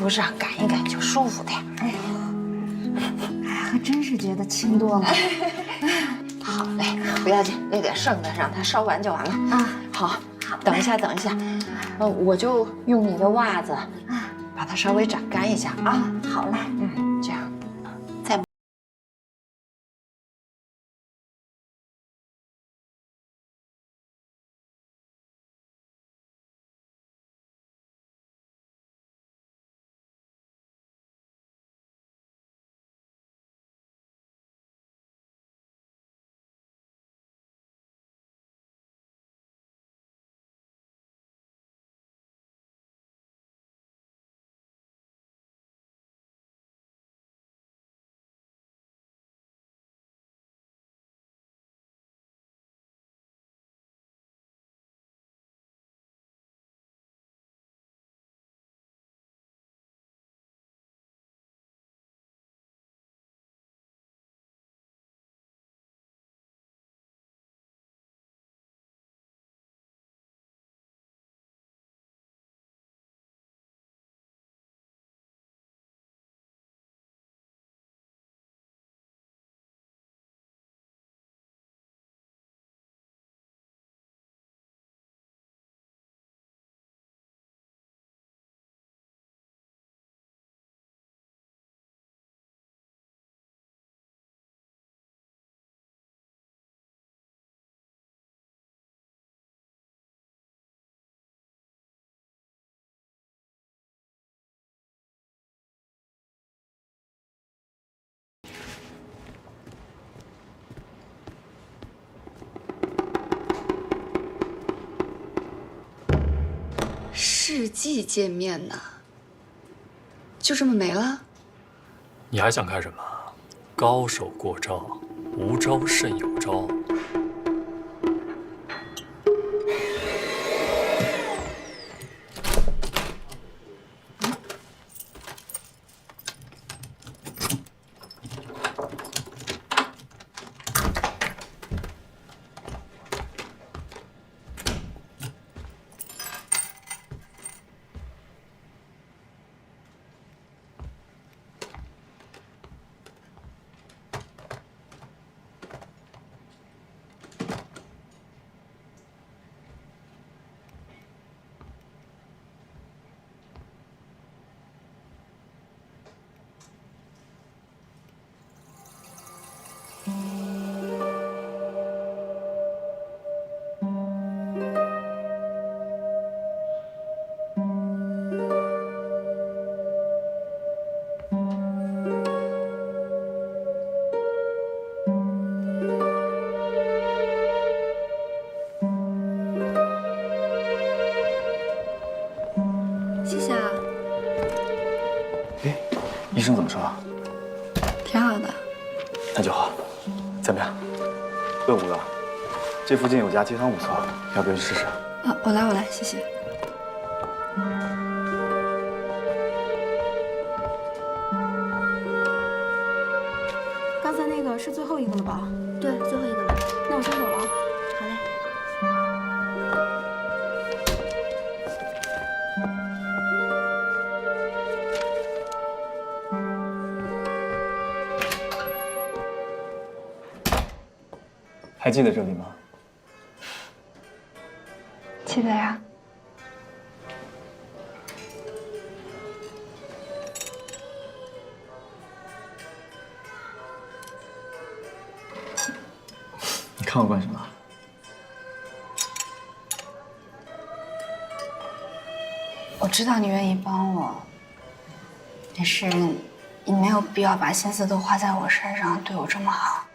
[SPEAKER 1] 服上赶一赶就舒服的呀。
[SPEAKER 6] 哎呀，还真是觉得轻多了。
[SPEAKER 1] 好嘞，不要紧，那点剩的让它烧完就完了。
[SPEAKER 6] 啊，
[SPEAKER 1] 好，等一下，等一下，我就用你的袜子把它稍微展干一下啊。
[SPEAKER 6] 好嘞，
[SPEAKER 1] 这样，再。
[SPEAKER 6] 世纪见面呢，就这么没了？
[SPEAKER 9] 你还想干什么？高手过招，无招胜有招。
[SPEAKER 6] 谢谢啊，
[SPEAKER 5] 医生怎么说？
[SPEAKER 6] 挺好的。
[SPEAKER 5] 那就好。怎么样？问吴哥，这附近有家鸡汤不错，要不要去试试？
[SPEAKER 6] 啊，我来，谢谢。刚才那个是最后一个了吧？
[SPEAKER 12] 对，最后一个了。
[SPEAKER 6] 那我先走了啊。
[SPEAKER 12] 好嘞。
[SPEAKER 5] 还记得这里吗？
[SPEAKER 6] 记得呀。
[SPEAKER 5] 你看我干什么？
[SPEAKER 6] 我知道你愿意帮我，但是你没有必要把心思都花在我身上，对我这么好。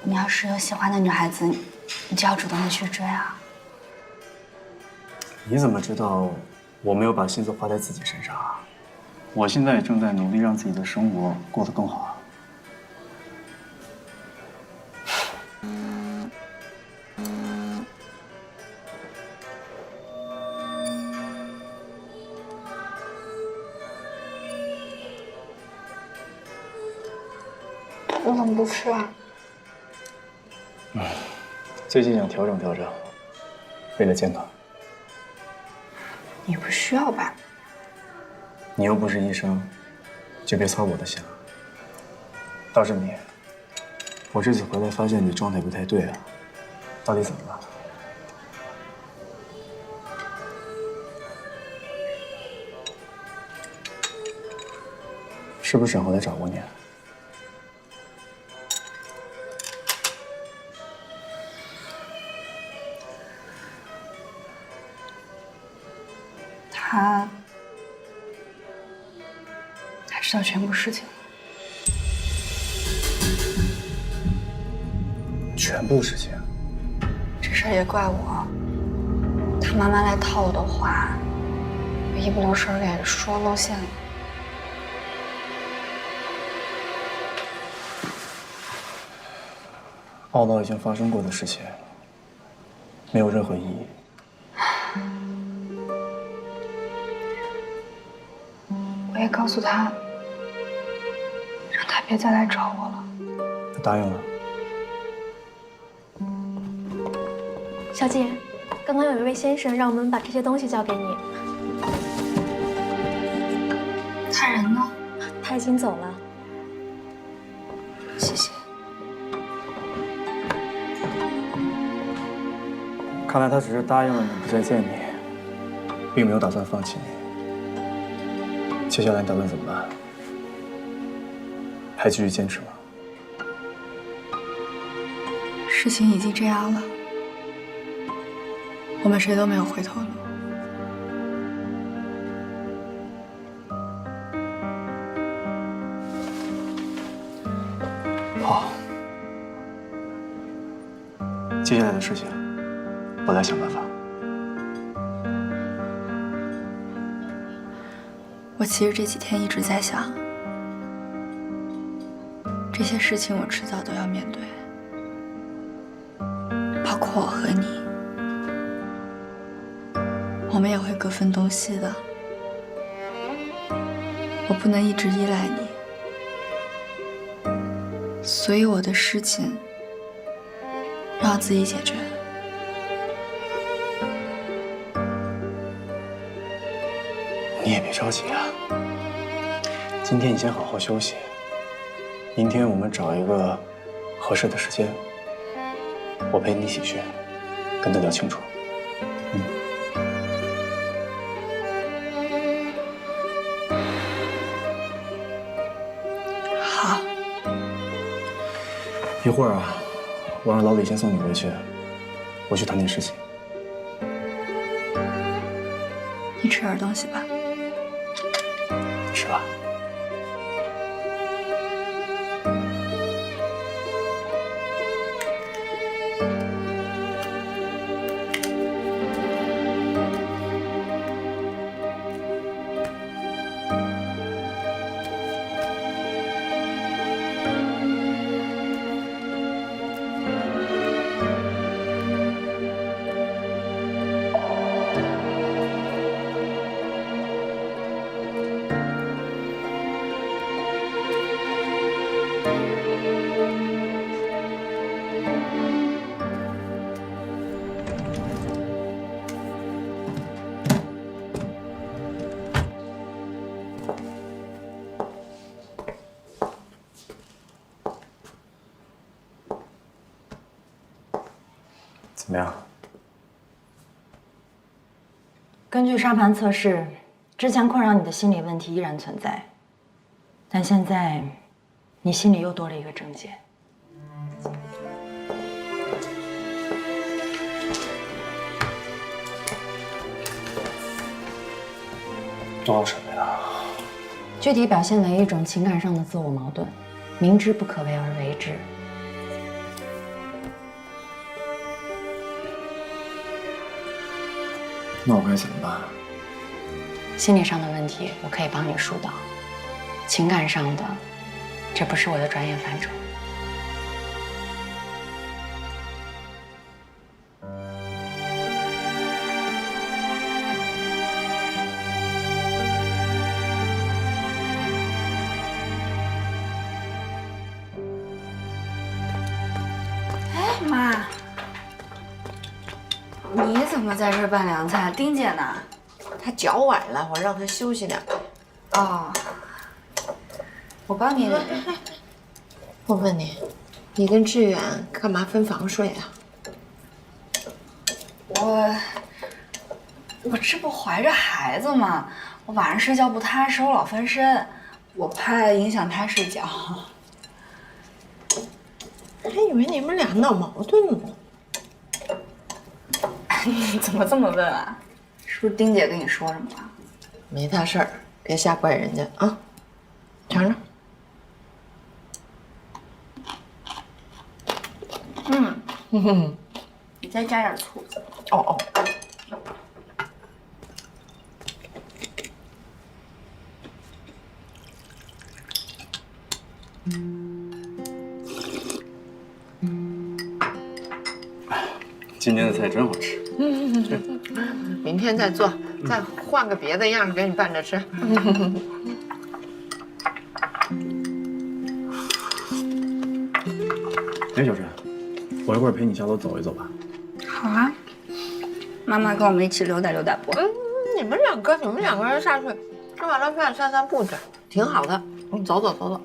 [SPEAKER 6] 你要是有喜欢的女孩子，你就要主动的去追啊。
[SPEAKER 5] 你怎么知道我没有把心思花在自己身上啊？我现在也正在努力让自己的生活过得更好啊。
[SPEAKER 6] 你怎么不吃啊？
[SPEAKER 5] 最近想调整调整，为了健康。
[SPEAKER 6] 你不需要吧？
[SPEAKER 7] 你又不是医生，就别操我的心了。倒是你，我这次回来发现你状态不太对啊，到底怎么了？是不是沈侯来找过你？
[SPEAKER 6] 他知道全部事情了。
[SPEAKER 7] 全部事情？
[SPEAKER 6] 这事儿也怪我，他妈妈来套我的话，我一不留神给说露馅了。
[SPEAKER 7] 懊恼已经发生过的事情，没有任何意义。
[SPEAKER 6] 我也告诉他，让他别再来找我了。
[SPEAKER 7] 他答应了。
[SPEAKER 12] 小姐，刚刚有一位先生让我们把这些东西交给你。
[SPEAKER 6] 他人呢？
[SPEAKER 12] 他已经走了。
[SPEAKER 6] 谢谢。
[SPEAKER 7] 看来他只是答应了你不再见你，并没有打算放弃你。接下来你打算怎么办？还继续坚持吗？
[SPEAKER 6] 事情已经这样了，我们谁都没有回头路。
[SPEAKER 7] 好，接下来的事情我来想办法。
[SPEAKER 6] 我其实这几天一直在想，这些事情我迟早都要面对，包括我和你，我们也会各分东西的。我不能一直依赖你，所以我的事情让我自己解决。
[SPEAKER 7] 你也别着急啊，今天你先好好休息，明天我们找一个合适的时间，我陪你一起去，跟他聊清楚。
[SPEAKER 6] 好。
[SPEAKER 7] 一会儿啊，我让老李先送你回去，我去谈点事情。
[SPEAKER 6] 你吃点东西吧。
[SPEAKER 7] 是吧？怎么样？
[SPEAKER 3] 根据沙盘测试，之前困扰你的心理问题依然存在，但现在你心里又多了一个症结。
[SPEAKER 7] 多了什么呀？
[SPEAKER 3] 具体表现为一种情感上的自我矛盾，明知不可为而为之。
[SPEAKER 7] 那我该怎么办？
[SPEAKER 3] 心理上的问题我可以帮你疏导，情感上的，这不是我的专业范畴。
[SPEAKER 6] 哎妈，你怎么在这儿拌凉菜？丁姐呢？
[SPEAKER 1] 他脚崴了，我让他休息2天。
[SPEAKER 6] 哦，我帮你。
[SPEAKER 1] 我问你，你跟志远干嘛分房睡啊？
[SPEAKER 6] 我这不怀着孩子吗？我晚上睡觉不踏实，我老翻身，我怕影响他睡觉。
[SPEAKER 1] 还以为你们俩闹矛盾呢。
[SPEAKER 6] 你怎么这么问啊？是不是丁姐跟你说什么了？
[SPEAKER 1] 没大事儿，别瞎怪人家啊。尝尝。
[SPEAKER 6] 你再加点醋。
[SPEAKER 1] 哦。
[SPEAKER 5] 今天的菜真好吃。
[SPEAKER 1] 明天再做，再换个别的样给你拌着吃。
[SPEAKER 7] 哎，小陈，我一会儿陪你下楼走一走吧。
[SPEAKER 6] 好啊，妈妈跟我们一起溜达溜达不？
[SPEAKER 1] 你们两个人下去吃完了饭散步去，挺好的。走走。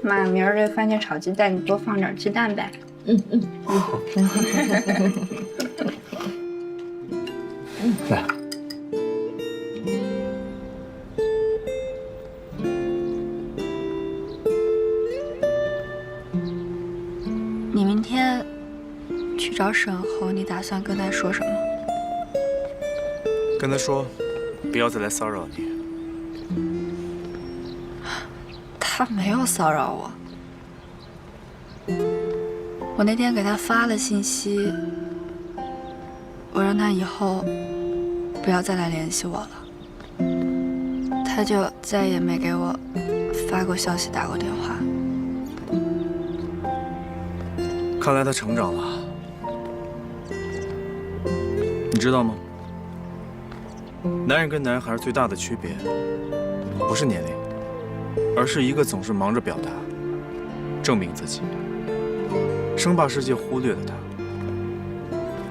[SPEAKER 6] 妈，明儿这番茄炒鸡蛋你多放点鸡蛋呗。
[SPEAKER 7] 来。
[SPEAKER 6] 你明天去找沈侯，你打算跟他说什么？
[SPEAKER 7] 跟他说，不要再来骚扰你。
[SPEAKER 6] 他没有骚扰我。我那天给他发了信息，我让他以后不要再来联系我了。他就再也没给我发过消息、打过电话。
[SPEAKER 7] 看来他成长了。你知道吗？男人跟男孩最大的区别，不是年龄，而是一个总是忙着表达、证明自己，生怕世界忽略了他；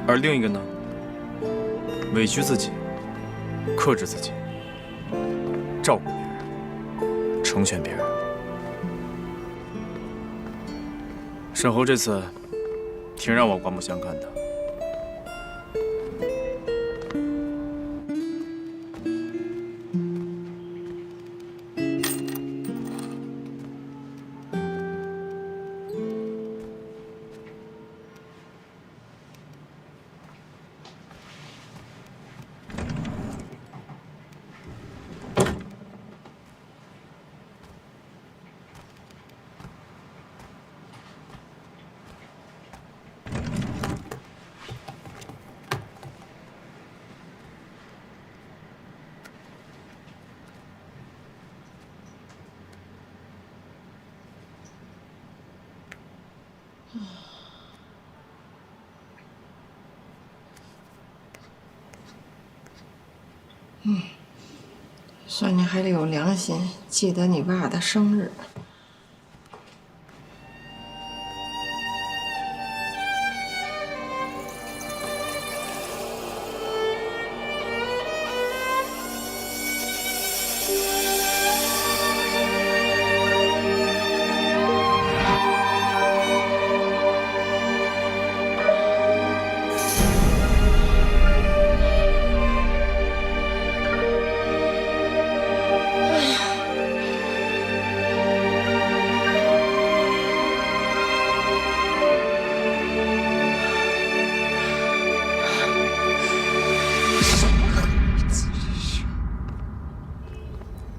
[SPEAKER 7] 而另一个呢，委屈自己，克制自己，照顾别人，成全别人。沈侯这次挺让我刮目相看的。
[SPEAKER 1] 算你还得有良心，记得你爸的生日。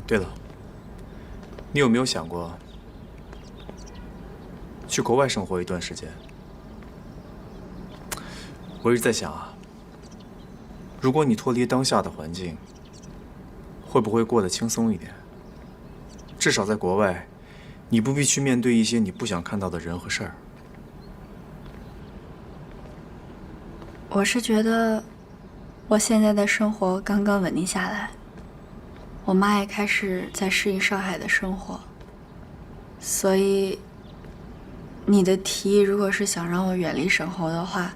[SPEAKER 7] 对了，你有没有想过去国外生活一段时间？我一直在想啊，如果你脱离当下的环境，会不会过得轻松一点？至少在国外，你不必去面对一些你不想看到的人和事儿。
[SPEAKER 6] 我是觉得，我现在的生活刚刚稳定下来。我妈也开始在适应上海的生活，所以你的提议如果是想让我远离沈侯的话，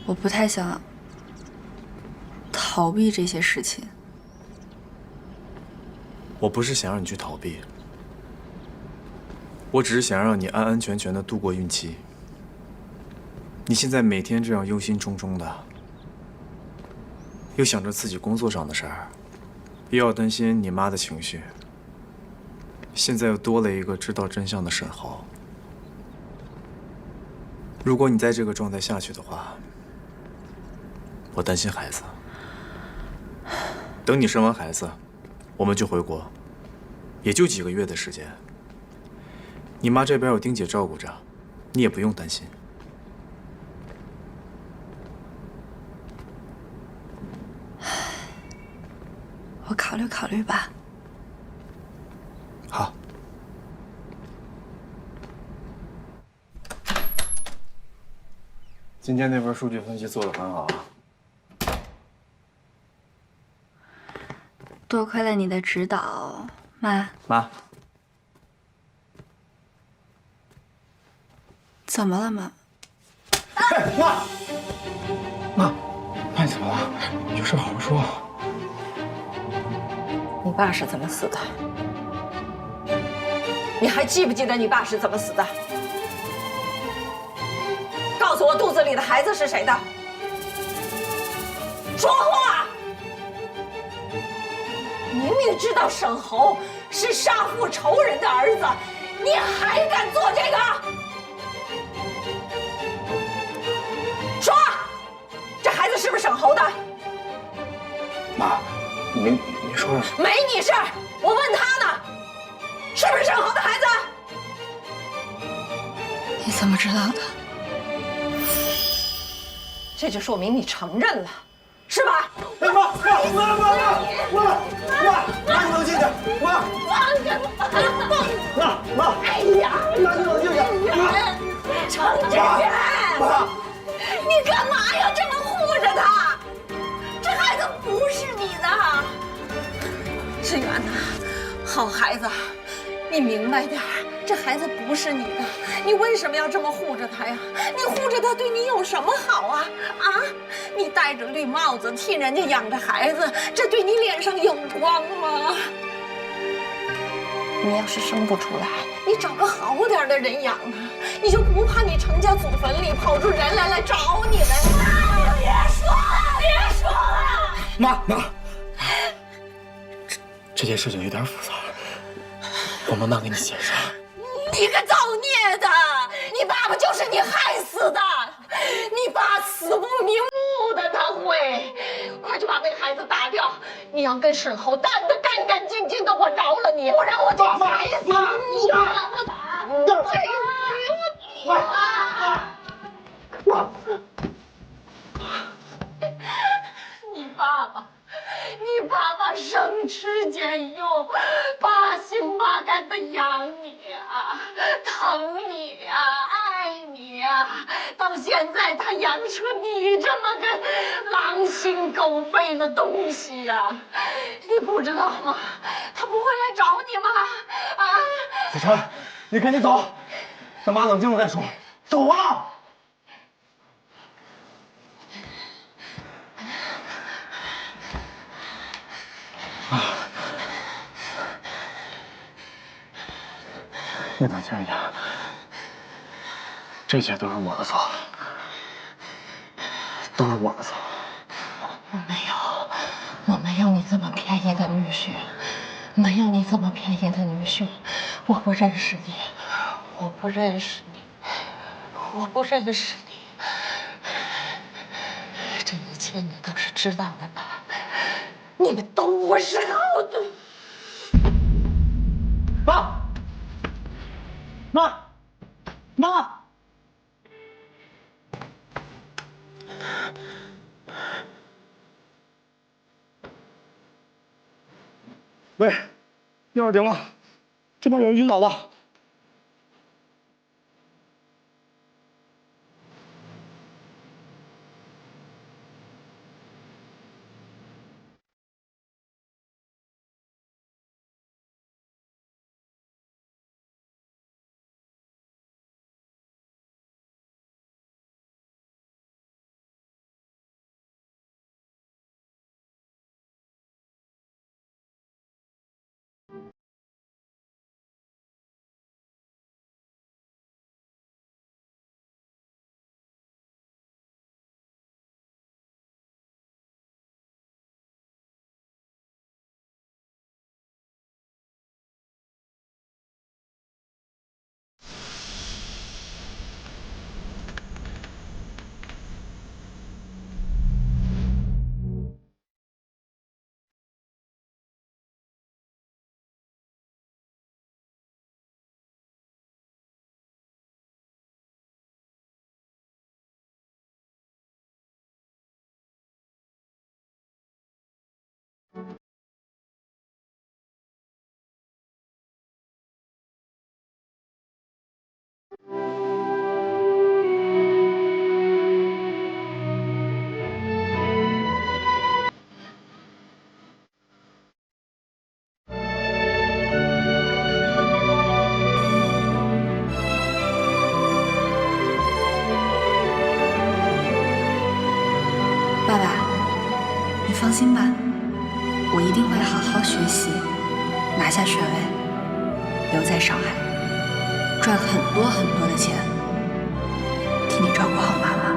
[SPEAKER 6] 我不太想逃避这些事情。
[SPEAKER 7] 我不是想让你去逃避，我只是想让你安安全全的度过孕期。你现在每天这样忧心忡忡的，又想着自己工作上的事儿，又要担心你妈的情绪，现在又多了一个知道真相的沈豪。如果你在这个状态下去的话，我担心孩子。等你生完孩子，我们就回国，也就几个月的时间。你妈这边有丁姐照顾着，你也不用担心。
[SPEAKER 6] 我考虑考虑吧。
[SPEAKER 7] 好。今天那份数据分析做得很好啊。
[SPEAKER 6] 多亏了你的指导，妈。
[SPEAKER 7] 妈，
[SPEAKER 6] 怎么了，妈？
[SPEAKER 7] 哎，妈，妈，妈，你怎么了？有事好好说。
[SPEAKER 3] 你爸是怎么死的？你还记不记得你爸是怎么死的？告诉我，肚子里的孩子是谁的？说话！明明知道沈侯是杀父仇人的儿子，你还敢做这个？说，这孩子是不是沈侯的？
[SPEAKER 7] 妈，你说说。
[SPEAKER 3] 没你事儿，我问他呢，是不是沈侯的孩子？
[SPEAKER 6] 你怎么知道的？
[SPEAKER 3] 这就说明你承认了，是吧？
[SPEAKER 7] 妈，你冷静点，妈，
[SPEAKER 3] 放开我！
[SPEAKER 7] 妈，
[SPEAKER 3] 哎呀，
[SPEAKER 7] 妈，你冷静点，
[SPEAKER 3] 程志远，你干嘛要这么护着他？这孩子不是你的，志远呐，好孩子，你明白点儿，这孩子不是你的，你为什么要这么护着他呀？你护着他对你有什么好啊？啊，你戴着绿帽子替人家养着孩子，这对你脸上有光吗？你要是生不出来，你找个好点的人养他，你就不怕你程家祖坟里跑出人来找你来吗？别说了，别说了！
[SPEAKER 7] 妈，这件事情有点复杂，我慢慢给你解释。
[SPEAKER 3] 你个造孽的！你爸爸就是你害死的！你爸死不瞑目的，他会！快去把那孩子打掉！你要跟沈侯干得干干净净的，我饶了你，不然我就踩死你！你爸爸省吃俭用，八辛八干的养你啊，疼你啊，爱你啊，到现在他养出你这么个狼心狗肺的东西呀，你不知道吗？他不会来找你吗？啊！
[SPEAKER 7] 子琛，你赶紧走，等妈冷静了再说。走啊！你冷静一点，这一切都是我的错，都是我的错。
[SPEAKER 3] 我没有你这么便宜的女婿，没有你这么便宜的女婿，我不认识你，我不认识你，我不认识你。这一切你都是知道的吧？你们都不是好的。
[SPEAKER 7] 妈！喂，120吗？这边有人晕倒了。
[SPEAKER 6] 放心吧，我一定会好好学习，拿下学位，留在上海，赚很多很多的钱，替你照顾好妈妈。